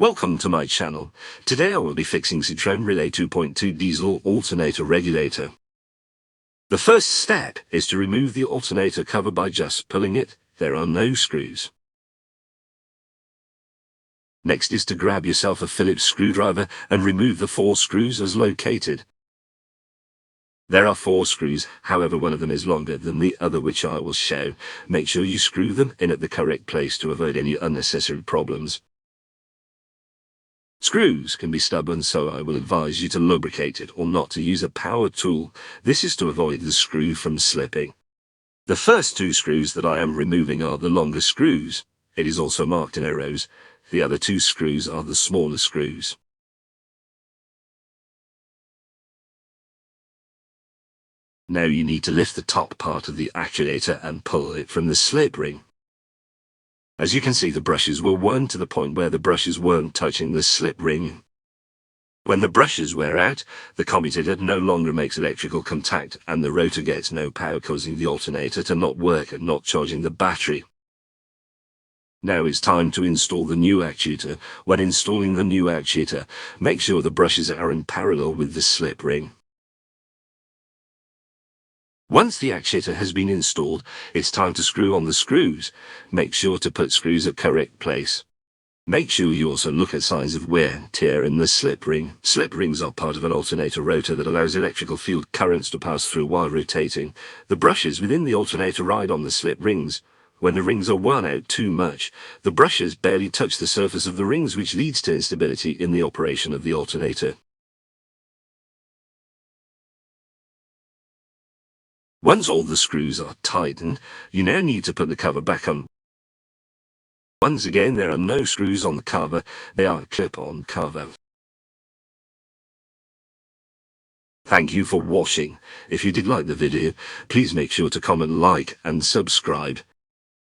Welcome to my channel. Today I will be fixing CITROEN Relay 2.2 diesel alternator regulator. The first step is to remove the alternator cover by just pulling it. There are no screws. Next is to grab yourself a Phillips screwdriver and remove the 4 screws as located. There are 4 screws, however one of them is longer than the other, which I will show. Make sure you screw them in at the correct place to avoid any unnecessary problems. Screws can be stubborn, so I will advise you to lubricate it or not to use a power tool. This is to avoid the screw from slipping. The first 2 screws that I am removing are the longer screws. It is also marked in arrows. The other 2 screws are the smaller screws. Now you need to lift the top part of the actuator and pull it from the slip ring. As you can see, the brushes were worn to the point where the brushes weren't touching the slip ring. When the brushes wear out, the commutator no longer makes electrical contact and the rotor gets no power, causing the alternator to not work and not charging the battery. Now it's time to install the new actuator. When installing the new actuator, make sure the brushes are in parallel with the slip ring. Once the actuator has been installed, it's time to screw on the screws. Make sure to put screws at correct place. Make sure you also look at signs of wear and tear in the slip ring. Slip rings are part of an alternator rotor that allows electrical field currents to pass through while rotating. The brushes within the alternator ride on the slip rings. When the rings are worn out too much, the brushes barely touch the surface of the rings, which leads to instability in the operation of the alternator. Once all the screws are tightened, you now need to put the cover back on. Once again, there are no screws on the cover, they are a clip-on cover. Thank you for watching. If you did like the video, please make sure to comment, like and subscribe.